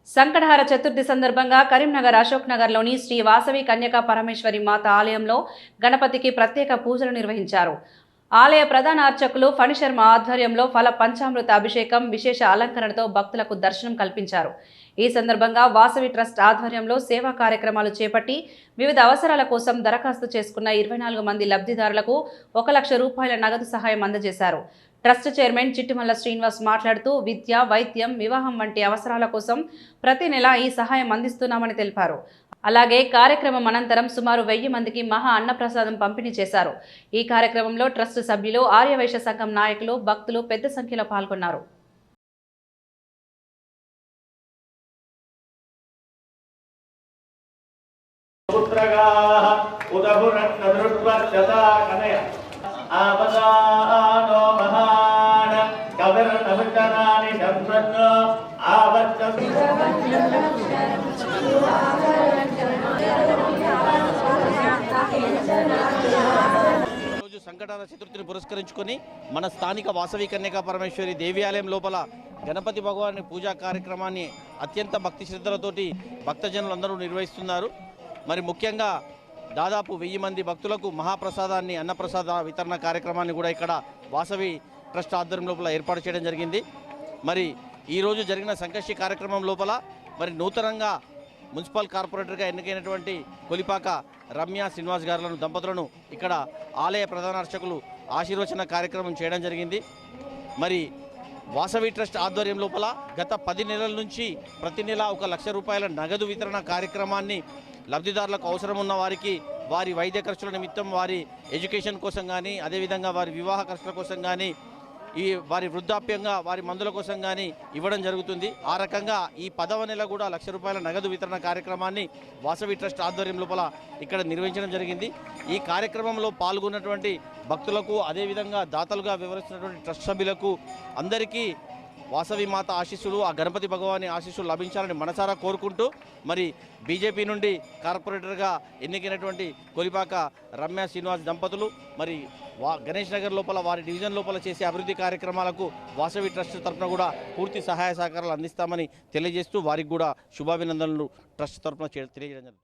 సంకటహార చతుర్థి సందర్భంగా కరీంనగర్ అశోక్ నగర్లోని శ్రీ వాసవి కన్యకా పరమేశ్వరి మాత ఆలయంలో గణపతికి ప్రత్యేక పూజలు నిర్వహించారు. ఆలయ ప్రధాన అర్చకులు ఫణిశర్మ ఆధ్వర్యంలో ఫల పంచామృత అభిషేకం, విశేష అలంకరణతో భక్తులకు దర్శనం కల్పించారు. ఈ సందర్భంగా వాసవి ట్రస్ట్ ఆధ్వర్యంలో సేవా కార్యక్రమాలు చేపట్టి వివిధ అవసరాల కోసం దరఖాస్తు చేసుకున్న 24 మంది లబ్ధిదారులకు 1 లక్ష రూపాయల నగదు సహాయం అందజేశారు. ట్రస్ట్ చైర్మన్ చిట్టిమల్ల శ్రీనివాస్ మాట్లాడుతూ విద్య, వైద్యం, వివాహం వంటి అవసరాల కోసం ప్రతి నెల ఈ సహాయం అందిస్తున్నామని తెలిపారు. అలాగే కార్యక్రమం అనంతరం సుమారు 1000 మందికి మహా అన్నప్రసాదం పంపిణీ చేశారు. ఈ కార్యక్రమంలో ట్రస్ట్ సభ్యులు, ఆర్యవైశ్య సంఘం నాయకులు, భక్తులు పెద్ద సంఖ్యలో పాల్గొన్నారు. సంకటహార చతుర్థిని పురస్కరించుకొని మన స్థానిక వాసవి కన్యకా పరమేశ్వరి దేవాలయం లోపల గణపతి భగవాని పూజా కార్యక్రమాన్ని అత్యంత భక్తి శ్రద్ధలతోటి భక్తజనులందరూ నిర్వహిస్తున్నారు. మరి ముఖ్యంగా దాదాపు 1000 మంది భక్తులకు మహాప్రసాదాన్ని, అన్నప్రసాద వితరణ కార్యక్రమాన్ని కూడా ఇక్కడ వాసవి ట్రస్ట్ ఆధ్వర్యం లోపల ఏర్పాటు చేయడం జరిగింది. మరి ఈరోజు జరిగిన సంకష్టి కార్యక్రమం లోపల మరి నూతనంగా మున్సిపల్ కార్పొరేటర్గా ఎన్నికైనటువంటి కొలిపాక రమ్య శ్రీనివాస్ గారులను దంపతులను ఇక్కడ ఆలయ ప్రధాన అర్చకులు ఆశీర్వచన కార్యక్రమం చేయడం జరిగింది. మరి వాసవి ట్రస్ట్ ఆధ్వర్యం లోపల గత 10 నెలల నుంచి ప్రతి నెల 1 లక్ష రూపాయల నగదు వితరణ కార్యక్రమాన్ని లబ్ధిదారులకు అవసరం ఉన్న వారికి వారి వైద్య ఖర్చుల నిమిత్తం, వారి ఎడ్యుకేషన్ కోసం కానీ, అదేవిధంగా వారి వివాహ ఖర్చుల కోసం కానీ, వారి వృద్ధాప్యంగా వారి మందుల కోసం కానీ ఇవ్వడం జరుగుతుంది. ఆ రకంగా ఈ 10వ నెల కూడా 1 లక్ష రూపాయల నగదు వితరణ కార్యక్రమాన్ని వాసవి ట్రస్ట్ ఆధ్వర్యం లోపల ఇక్కడ నిర్వహించడం జరిగింది. ఈ కార్యక్రమంలో పాల్గొన్నటువంటి భక్తులకు, అదేవిధంగా దాతలుగా వివరిస్తున్నటువంటి ట్రస్ట్ సభ్యులకు అందరికీ వాసవి మాత ఆశీస్సులు, ఆ గణపతి భగవాని ఆశీస్సులు లభించాలని మనసారా కోరుకుంటూ, మరి బీజేపీ నుండి కార్పొరేటర్గా ఎన్నికైనటువంటి కొలిపాక రమ్య శ్రీనివాస్ దంపతులు మరి గణేష్ నగర్ లోపల వారి డివిజన్ లోపల చేసే అభివృద్ధి కార్యక్రమాలకు వాసవి ట్రస్ట్ తరఫున కూడా పూర్తి సహాయ సహకారాలు అందిస్తామని తెలియజేస్తూ వారికి కూడా శుభాభినందనలు ట్రస్ట్ తరఫున తెలియజేయడం జరుగుతుంది.